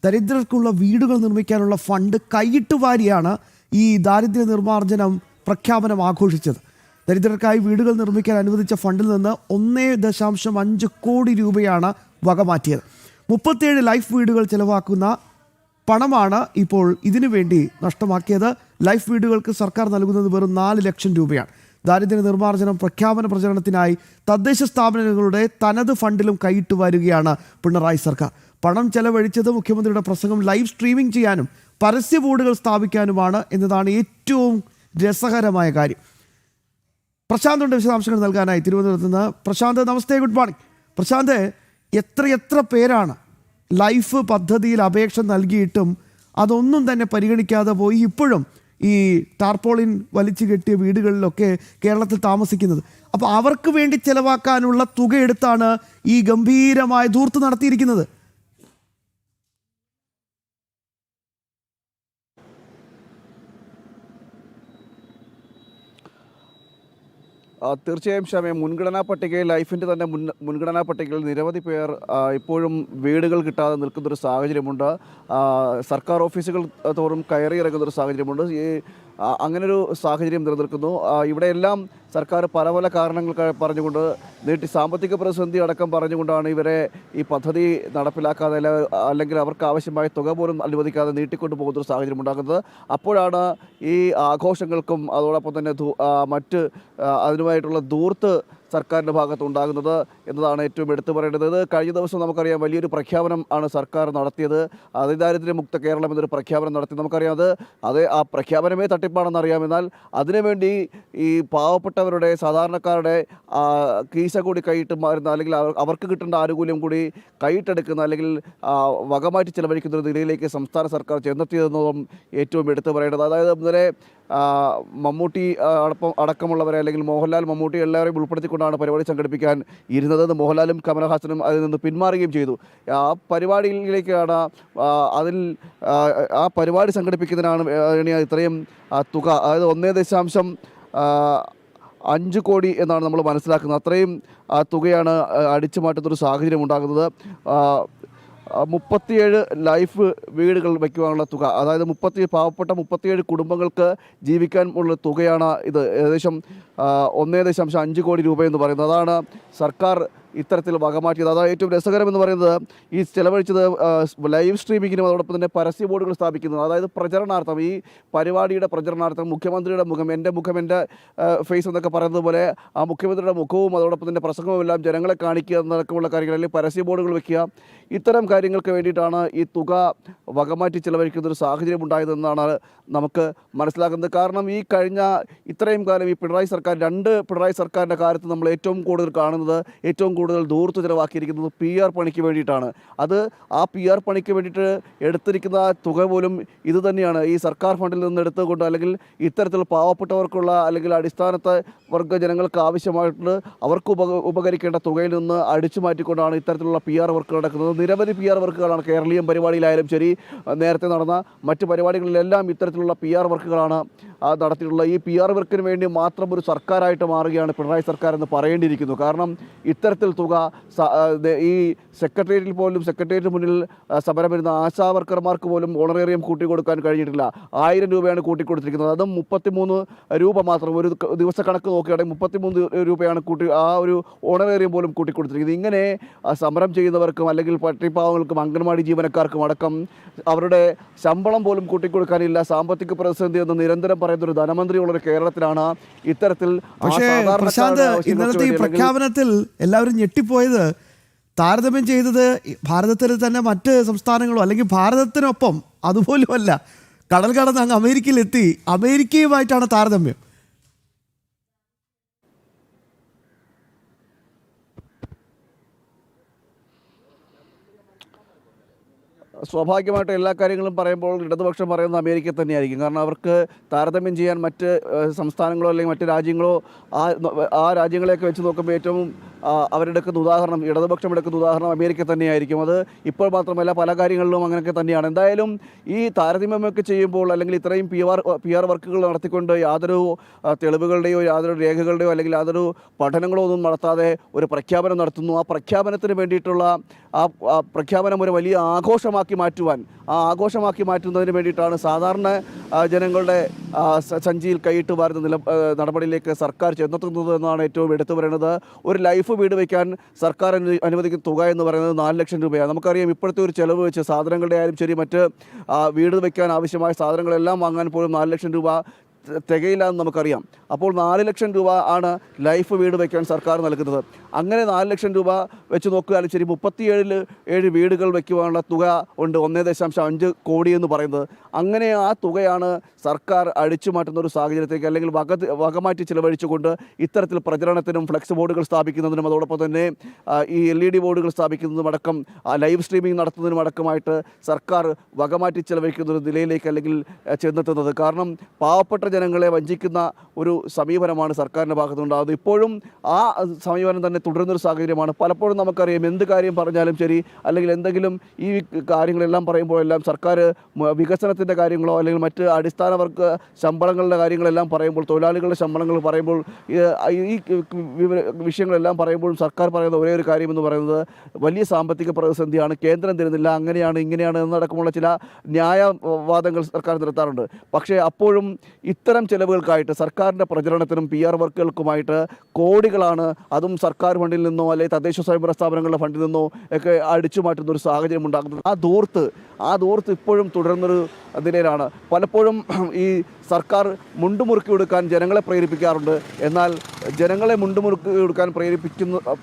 ദരിദ്രർക്കുള്ള വീടുകൾ നിർമ്മിക്കാനുള്ള ഫണ്ട് കൈയിട്ട് വാരിയാണ് ഈ ദാരിദ്ര്യ നിർമ്മാർജ്ജനം പ്രഖ്യാപനം ആഘോഷിച്ചത്. ദരിദ്രർക്കായി വീടുകൾ നിർമ്മിക്കാൻ അനുവദിച്ച ഫണ്ടിൽ നിന്ന് 1.5 കോടി രൂപയാണ് വകമാറ്റിയത്. 37 ലൈഫ് വീടുകൾ ചെലവാക്കുന്ന പണമാണ് ഇപ്പോൾ ഇതിനു വേണ്ടി നഷ്ടമാക്കിയത്. ലൈഫ് വീടുകൾക്ക് സർക്കാർ നൽകുന്നത് വെറും 4 ലക്ഷം രൂപയാണ്. ദാരിദ്ര്യ നിർമ്മാർജ്ജനം പ്രഖ്യാപന പ്രചരണത്തിനായി തദ്ദേശ സ്ഥാപനങ്ങളുടെ തനത് ഫണ്ടിലും കൈയിട്ട് വരികയാണ് പിണറായി സർക്കാർ. പണം ചെലവഴിച്ചത് മുഖ്യമന്ത്രിയുടെ പ്രസംഗം ലൈവ് സ്ട്രീമിംഗ് ചെയ്യാനും പരസ്യ ബോർഡുകൾ സ്ഥാപിക്കാനുമാണ് എന്നതാണ് ഏറ്റവും രസകരമായ കാര്യം. പ്രശാന്തുണ്ട് വിശദാംശങ്ങൾ നൽകാനായി തിരുവനന്തപുരത്ത് നിന്ന്. പ്രശാന്ത്, നമസ്തേ, ഗുഡ് മോർണിംഗ്. പ്രശാന്ത്, എത്ര പേരാണ് ലൈഫ് പദ്ധതിയിൽ അപേക്ഷ നൽകിയിട്ടും അതൊന്നും തന്നെ പരിഗണിക്കാതെ പോയി ഇപ്പോഴും ഈ ടാർപോളിൻ വലിച്ചു കെട്ടിയ വീടുകളിലൊക്കെ കേരളത്തിൽ താമസിക്കുന്നത്? അപ്പോൾ അവർക്ക് വേണ്ടി ചെലവാക്കാനുള്ള തുക എടുത്താണ് ഈ ഗംഭീരമായ ധൂർത്ത് നടത്തിയിരിക്കുന്നത്. തീർച്ചയായും ക്ഷമ, മുൻഗണനാ പട്ടികയിൽ ലൈഫിൻ്റെ തന്നെ മുൻഗണനാ പട്ടികയിൽ നിരവധി പേർ ഇപ്പോഴും വീടുകൾ കിട്ടാതെ നിൽക്കുന്നൊരു സാഹചര്യമുണ്ട്. സർക്കാർ ഓഫീസുകൾ തോറും കയറി ഇറങ്ങുന്നൊരു സാഹചര്യമുണ്ട്. അങ്ങനൊരു സാഹചര്യം നിലനിൽക്കുന്നു. ഇവിടെയെല്ലാം സർക്കാർ പല പല കാരണങ്ങൾ പറഞ്ഞുകൊണ്ട് സാമ്പത്തിക പ്രതിസന്ധി അടക്കം പറഞ്ഞുകൊണ്ടാണ് ഇവരെ ഈ പദ്ധതി നടപ്പിലാക്കാതെ അല്ലെങ്കിൽ അവർക്ക് ആവശ്യമായ തുക പോലും അനുവദിക്കാതെ നീട്ടിക്കൊണ്ടു പോകുന്നൊരു സാഹചര്യം ഉണ്ടാകുന്നത്. അപ്പോഴാണ് ഈ ആഘോഷങ്ങൾക്കും അതോടൊപ്പം തന്നെ മറ്റ് അതിനുമായിട്ടുള്ള ധൂർത്ത് സർക്കാരിൻ്റെ ഭാഗത്ത് ഉണ്ടാകുന്നത് എന്നതാണ് ഏറ്റവും എടുത്തു പറയേണ്ടത്. കഴിഞ്ഞ ദിവസം നമുക്കറിയാം, വലിയൊരു പ്രഖ്യാപനം ആണ് സർക്കാർ നടത്തിയത്. അതിദാരിദ്ര്യമുക്ത കേരളം എന്നൊരു പ്രഖ്യാപനം നടത്തി. നമുക്കറിയാം അത് ആ പ്രഖ്യാപനമേ തട്ടിപ്പാണെന്ന് അറിയാം. എന്നാൽ അതിനുവേണ്ടി ഈ പാവപ്പെട്ടവരുടെ സാധാരണക്കാരുടെ കീശ കൂടി കൈയിട്ട് മാറുന്ന, അല്ലെങ്കിൽ അവർക്ക് കിട്ടേണ്ട ആനുകൂല്യം കൂടി കൈയിട്ടെടുക്കുന്ന, അല്ലെങ്കിൽ വകമാറ്റി ചെലവഴിക്കുന്ന ഒരു നിലയിലേക്ക് സംസ്ഥാന സർക്കാർ ചെന്നെത്തിയതെന്നതും ഏറ്റവും എടുത്തു പറയേണ്ടത്. അതായത് ഇന്നലെ മമ്മൂട്ടി അടക്കമുള്ളവരെ, അല്ലെങ്കിൽ മോഹൻലാൽ, മമ്മൂട്ടി എല്ലാവരെയും ഉൾപ്പെടുത്തിക്കൊണ്ടാണ് പരിപാടി സംഘടിപ്പിക്കാൻ ഇരുന്നത്. മോഹൻലാലും കമലഹാസനും അതിൽ നിന്ന് പിന്മാറുകയും ചെയ്തു. ആ പരിപാടിയിലേക്കാണ് ആ പരിപാടി സംഘടിപ്പിക്കുന്നതിനാണ് ഇത്രയും തുക, അതായത് 1.5 കോടി എന്നാണ് നമ്മൾ മനസ്സിലാക്കുന്നത്. അത്രയും തുകയാണ് അടിച്ചു മാറ്റുന്നൊരു സാഹചര്യം ഉണ്ടാകുന്നത്. 37 ലൈഫ് വീടുകൾ വയ്ക്കുവാനുള്ള തുക, അതായത് പാവപ്പെട്ട 37 കുടുംബങ്ങൾക്ക് ജീവിക്കാൻ ഉള്ള തുകയാണ് ഇത്. ഏകദേശം 1.5 കോടി രൂപ എന്ന് പറയുന്നത്. അതാണ് സർക്കാർ ഇത്തരത്തിൽ വകമാറ്റിയത്. അതാണ് ഏറ്റവും രസകരമെന്ന് പറയുന്നത്. ഈ ചെലവഴിച്ചത് ലൈവ് സ്ട്രീമിങ്ങിനും അതോടൊപ്പം തന്നെ പരസ്യ ബോർഡുകൾ സ്ഥാപിക്കുന്നത്, അതായത് പ്രചരണാർത്ഥം, ഈ പരിപാടിയുടെ പ്രചരണാർത്ഥം മുഖ്യമന്ത്രിയുടെ മുഖം, എൻ്റെ മുഖം എൻ്റെ ഫേസ് എന്നൊക്കെ പറയുന്നത് പോലെ ആ മുഖ്യമന്ത്രിയുടെ മുഖവും അതോടൊപ്പം തന്നെ പ്രസംഗവും എല്ലാം ജനങ്ങളെ കാണിക്കുക എന്നടക്കമുള്ള കാര്യങ്ങൾ, അല്ലെങ്കിൽ പരസ്യ ബോർഡുകൾ വയ്ക്കുക, ഇത്തരം കാര്യങ്ങൾക്ക് വേണ്ടിയിട്ടാണ് ഈ തുക വകമാറ്റി ചെലവഴിക്കുന്നൊരു സാഹചര്യം ഉണ്ടായതെന്നാണ് നമുക്ക് മനസ്സിലാക്കുന്നത്. കാരണം ഈ കഴിഞ്ഞ ഇത്രയും കാലം ഈ പിണറായി സർക്കാരിൻ്റെ കാലത്ത് നമ്മൾ ഏറ്റവും കൂടുതൽ കാണുന്നത്, ഏറ്റവും കൂടുതൽ ധൂർത്ത് ചിലവാക്കിയിരിക്കുന്നത് PR പണിക്ക് വേണ്ടിയിട്ടാണ്. അത് ആ PR പണിക്ക് വേണ്ടിയിട്ട് എടുത്തിരിക്കുന്ന തുക പോലും ഇത് തന്നെയാണ്. ഈ സർക്കാർ ഫണ്ടിൽ നിന്ന് എടുത്തുകൊണ്ട്, അല്ലെങ്കിൽ ഇത്തരത്തിൽ പാവപ്പെട്ടവർക്കുള്ള, അല്ലെങ്കിൽ അടിസ്ഥാനത്തെ വർഗ്ഗ ജനങ്ങൾക്ക് ആവശ്യമായിട്ട് അവർക്ക് ഉപകരിക്കേണ്ട തുകയിൽ നിന്ന് അടിച്ചു മാറ്റിക്കൊണ്ടാണ് ഇത്തരത്തിലുള്ള PR വർക്കുകൾ നടക്കുന്നത്. നിരവധി PR വർക്കുകളാണ് കേരളീയം പരിപാടിയിലായാലും ശരി, നേരത്തെ നടന്ന മറ്റ് പരിപാടികളിലെല്ലാം ഇത്തരത്തിലുള്ള PR വർക്കുകളാണ് നടത്തിയിട്ടുള്ളത്. ഈ PR വർക്കിന് വേണ്ടി മാത്രം ഒരു സർക്കാരായിട്ട് മാറുകയാണ് പിണറായി സർക്കാർ എന്ന് പറയേണ്ടിയിരിക്കുന്നു. കാരണം ഇത്തരത്തിൽ തുക ഈ സെക്രട്ടേറിയറ്റിന് മുന്നിൽ സമരം വരുന്ന ആശാ വർക്കർമാർക്ക് പോലും ഓണറേറിയം കൂട്ടിക്കൊടുക്കാൻ കഴിഞ്ഞിട്ടില്ല. 1000 രൂപയാണ് കൂട്ടിക്കൊടുത്തിരിക്കുന്നത്. അതും 33 രൂപ മാത്രം. ഒരു ദിവസക്കണക്ക് നോക്കുകയാണെങ്കിൽ 33 രൂപയാണ് ആ ഒരു ഓണറേറിയം പോലും കൂട്ടിക്കൊടുത്തിരിക്കുന്നത്. ഇങ്ങനെ സമരം ചെയ്യുന്നവർക്കും, അല്ലെങ്കിൽ പട്ടിപ്പാവങ്ങൾക്കും, അംഗൻവാടി ജീവനക്കാർക്കും അടക്കം അവരുടെ ശമ്പളം പോലും കൂട്ടിക്കൊടുക്കാനില്ല. സാമ്പത്തിക പ്രതിസന്ധി എന്ന് നിരന്തരം പറയുന്ന ഒരു ധനമന്ത്രിയുള്ളൊരു കേരളത്തിലാണ് ഇത്തരത്തിൽ. പക്ഷേ പ്രശാന്ത്, ഇന്നലത്തെ ഈ പ്രഖ്യാപനത്തിൽ എല്ലാവരും ഞെട്ടിപ്പോയത്, താരതമ്യം ചെയ്തത് ഭാരതത്തിൽ തന്നെ മറ്റ് സംസ്ഥാനങ്ങളോ അല്ലെങ്കിൽ ഭാരതത്തിനൊപ്പം അതുപോലുമല്ല, കടൽ കടന്ന് അങ്ങ് അമേരിക്കയിലെത്തി, അമേരിക്കയുമായിട്ടാണ് താരതമ്യം. സ്വാഭാവികമായിട്ടും എല്ലാ കാര്യങ്ങളും പറയുമ്പോൾ ഇടതുപക്ഷം പറയുന്നത് അമേരിക്ക തന്നെയായിരിക്കും. കാരണം അവർക്ക് താരതമ്യം ചെയ്യാൻ മറ്റ് സംസ്ഥാനങ്ങളോ അല്ലെങ്കിൽ മറ്റ് രാജ്യങ്ങളോ ആ രാജ്യങ്ങളെയൊക്കെ വെച്ച് നോക്കുമ്പോൾ ഏറ്റവും അവരെടുക്കുന്ന ഉദാഹരണം, ഇടതുപക്ഷം എടുക്കുന്ന ഉദാഹരണം അമേരിക്ക തന്നെയായിരിക്കും. അത് ഇപ്പോൾ മാത്രമല്ല, പല കാര്യങ്ങളിലും അങ്ങനെയൊക്കെ തന്നെയാണ്. എന്തായാലും ഈ താരതമ്യമൊക്കെ ചെയ്യുമ്പോൾ, അല്ലെങ്കിൽ ഇത്രയും PR വർക്കുകൾ നടത്തിക്കൊണ്ട് യാതൊരു തെളിവുകളുടെയോ യാതൊരു രേഖകളുടെയോ അല്ലെങ്കിൽ യാതൊരു പഠനങ്ങളോ ഒന്നും നടത്താതെ ഒരു പ്രഖ്യാപനം നടത്തുന്നു. ആ പ്രഖ്യാപനത്തിന് വേണ്ടിയിട്ടുള്ള ആ പ്രഖ്യാപനം ഒരു വലിയ ആഘോഷമാക്കി മാറ്റുവാൻ, ആ ആഘോഷമാക്കി മാറ്റുന്നതിന് വേണ്ടിയിട്ടാണ് സാധാരണ ജനങ്ങളുടെ സഞ്ചിയിൽ കൈയിട്ട് വാരുന്ന നടപടിയിലേക്ക് സർക്കാർ ചെന്നെത്തുന്നത് എന്നാണ് ഏറ്റവും എടുത്തു പറയുന്നത്. ഒരു ലൈഫ് വീട് വയ്ക്കാൻ സർക്കാർ അനുവദിക്കുന്ന തുക എന്ന് പറയുന്നത് 4 ലക്ഷം രൂപയാണ്. നമുക്കറിയാം ഇപ്പോഴത്തെ ഒരു ചെലവ് വെച്ച് സാധനങ്ങളുടെ ആയാലും ശരി, മറ്റ് വീട് വയ്ക്കാൻ ആവശ്യമായ സാധനങ്ങളെല്ലാം വാങ്ങാൻ പോലും 4 ലക്ഷം രൂപ തികയില്ല എന്ന് നമുക്കറിയാം. അപ്പോൾ 4 ലക്ഷം രൂപ ആണ് ലൈഫ് വീട് വയ്ക്കാൻ സർക്കാർ നൽകുന്നത്. അങ്ങനെ 4 ലക്ഷം രൂപ വെച്ച് നോക്കുകയാലും ശരി, 37 വീടുകൾ വയ്ക്കുവാനുള്ള തുക ഉണ്ട്, 1.5 കോടി എന്ന് പറയുന്നത്. അങ്ങനെ ആ തുകയാണ് സർക്കാർ അടിച്ചു മാറ്റുന്ന ഒരു സാഹചര്യത്തേക്ക്, അല്ലെങ്കിൽ വകമാറ്റി ചിലവഴിച്ചുകൊണ്ട് ഇത്തരത്തിൽ പ്രചരണത്തിനും ഫ്ലെക്സ് ബോർഡുകൾ സ്ഥാപിക്കുന്നതിനും അതോടൊപ്പം തന്നെ ഈ LED ബോർഡുകൾ സ്ഥാപിക്കുന്നതുമടക്കം ലൈവ് സ്ട്രീമിംഗ് നടത്തുന്നതിനുമടക്കമായിട്ട് സർക്കാർ വകമാറ്റി ചിലവഴിക്കുന്ന ഒരു നിലയിലേക്ക് അല്ലെങ്കിൽ ചെന്നെത്തുന്നത്. കാരണം പാവപ്പെട്ട ജനങ്ങളെ വഞ്ചിക്കുന്ന ഒരു സമീപനമാണ് സർക്കാരിൻ്റെ ഭാഗത്തുനിന്നുണ്ടാകുന്നത്. ഇപ്പോഴും ആ സമീപനം തന്നെ തുടരുന്നൊരു സാഹചര്യമാണ്. പലപ്പോഴും നമുക്കറിയാം എന്ത് കാര്യം പറഞ്ഞാലും ശരി, അല്ലെങ്കിൽ എന്തെങ്കിലും ഈ കാര്യങ്ങളെല്ലാം പറയുമ്പോഴെല്ലാം സർക്കാർ വികസനത്തിൻ്റെ കാര്യങ്ങളോ അല്ലെങ്കിൽ മറ്റ് അടിസ്ഥാന വർഗ ശമ്പളങ്ങളുടെ കാര്യങ്ങളെല്ലാം പറയുമ്പോൾ, തൊഴിലാളികളുടെ ശമ്പളങ്ങൾ പറയുമ്പോൾ, ഈ വിഷയങ്ങളെല്ലാം പറയുമ്പോഴും സർക്കാർ പറയുന്ന ഒരേ ഒരു കാര്യമെന്ന് പറയുന്നത് വലിയ സാമ്പത്തിക പ്രതിസന്ധിയാണ്, കേന്ദ്രം തരുന്നില്ല, അങ്ങനെയാണ് ഇങ്ങനെയാണ് എന്നടക്കമുള്ള ചില ന്യായവാദങ്ങൾ സർക്കാർ നിർത്താറുണ്ട്. പക്ഷേ അപ്പോഴും ഇത്തരം ചെലവുകൾക്കായിട്ട് സർക്കാരിൻ്റെ പ്രചരണത്തിനും PR വർക്കുകൾക്കുമായിട്ട് കോടികളാണ്, അതും സർക്കാർ ഫണ്ടിൽ നിന്നോ അല്ലെങ്കിൽ തദ്ദേശ സ്വയംഭരണ സ്ഥാപനങ്ങളുടെ ഫണ്ടിൽ നിന്നോ ഒക്കെ അടിച്ചു മാറ്റുന്ന ഒരു സാഹചര്യം ഉണ്ടാകുന്നത്. ആ ദൂർത്ത് ഇപ്പോഴും തുടരുന്നൊരു നിലയിലാണ്. പലപ്പോഴും ഈ സർക്കാർ മുണ്ടുമുറുക്കി കൊടുക്കാൻ ജനങ്ങളെ പ്രേരിപ്പിക്കാറുണ്ട്. എന്നാൽ ജനങ്ങളെ മുണ്ടുമുറുക്കി കൊടുക്കാൻ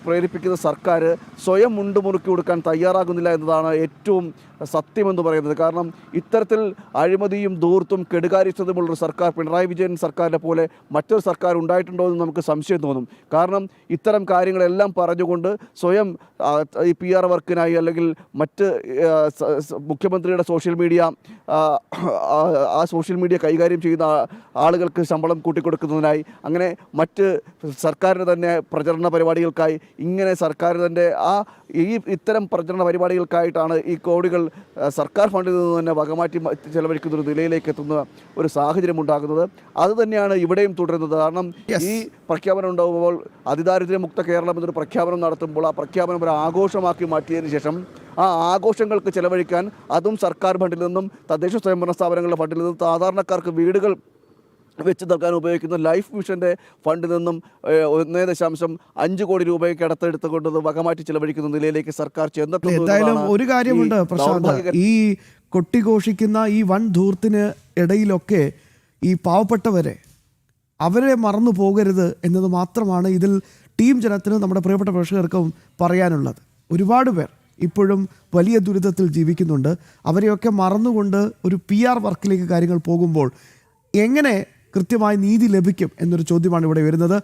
പ്രേരിപ്പിക്കുന്ന സർക്കാർ സ്വയം മുണ്ടുമുറുക്കി കൊടുക്കാൻ തയ്യാറാകുന്നില്ല എന്നതാണ് ഏറ്റവും സത്യമെന്ന് പറയുന്നത്. കാരണം ഇത്തരത്തിൽ അഴിമതിയും ധൂർത്തും കെടുകാര്യസ്ഥതയുമുള്ളൊരു സർക്കാർ, പിണറായി വിജയൻ സർക്കാരിനെ പോലെ മറ്റൊരു സർക്കാർ ഉണ്ടായിട്ടുണ്ടോ എന്ന് നമുക്ക് സംശയം തോന്നും. കാരണം ഇത്തരം കാര്യങ്ങളെല്ലാം പറഞ്ഞുകൊണ്ട് സ്വയം ഈ PR വർക്കിനായി അല്ലെങ്കിൽ മറ്റ് മുഖ്യമന്ത്രിയുടെ സോഷ്യൽ മീഡിയ കൈകാര്യം ചെയ്യുന്ന ആളുകൾക്ക് ശമ്പളം കൂട്ടിക്കൊടുക്കുന്നതിനായി, അങ്ങനെ മറ്റ് സർക്കാരിന് തന്നെ പ്രചരണ പരിപാടികൾക്കായി, ഇങ്ങനെ സർക്കാരിൻ്റെ ഇത്തരം പ്രചരണ പരിപാടികൾക്കായിട്ടാണ് ഈ കോടികൾ സർക്കാർ ഫണ്ടിൽ നിന്ന് തന്നെ വകമാറ്റി ചെലവഴിക്കുന്ന ഒരു നിലയിലേക്ക് എത്തുന്ന ഒരു സാഹചര്യം ഉണ്ടാകുന്നത്. അതുതന്നെയാണ് ഇവിടെയും തുടരുന്നത്. കാരണം ഈ പ്രഖ്യാപനം ഉണ്ടാകുമ്പോൾ അതിദാരിദ്ര്യമുക്ത കേരളം എന്നൊരു പ്രഖ്യാപനം നടത്തുമ്പോൾ ആ പ്രഖ്യാപനം ഒരു ആഘോഷമാക്കി മാറ്റിയതിന് ശേഷം ആ ആഘോഷങ്ങൾക്ക് ചെലവഴിക്കാൻ അതും സർക്കാർ ഫണ്ടിൽ നിന്നും തദ്ദേശ സ്വയംഭരണ സ്ഥാപനങ്ങളുടെ ഫണ്ടിൽ നിന്നും സാധാരണക്കാർക്ക് വീടുകൾ വെച്ച് നൽകാൻ ഉപയോഗിക്കുന്ന ലൈഫ് മിഷൻ്റെ ഫണ്ടിൽ നിന്നും 1.5 കോടി രൂപയ്ക്ക് അടുത്തെടുത്തുകൊണ്ട് വകമാറ്റി ചിലവഴിക്കുന്ന നിലയിലേക്ക് സർക്കാർ ചെന്നെത്തുന്നു. എന്തായാലും ഒരു കാര്യമുണ്ട് പ്രശാന്ത്, ഈ കൊട്ടിഘോഷിക്കുന്ന ഈ വൻ ധൂർത്തിന് ഇടയിലൊക്കെ ഈ പാവപ്പെട്ടവരെ അവരെ മറന്നു പോകരുത് എന്നത് മാത്രമാണ് ഇതിൽ ടീം ജനത്തിനും നമ്മുടെ പ്രിയപ്പെട്ട പ്രേക്ഷകർക്കും പറയാനുള്ളത്. ഒരുപാട് പേർ ഇപ്പോഴും വലിയ ദുരിതത്തിൽ ജീവിക്കുന്നുണ്ട്. അവരെയൊക്കെ മറന്നുകൊണ്ട് ഒരു PR വർക്കിലേക്ക് കാര്യങ്ങൾ പോകുമ്പോൾ എങ്ങനെ കൃത്യമായി നീതി ലഭിക്കും എന്നൊരു ചോദ്യമാണ് ഇവിടെ വരുന്നത്.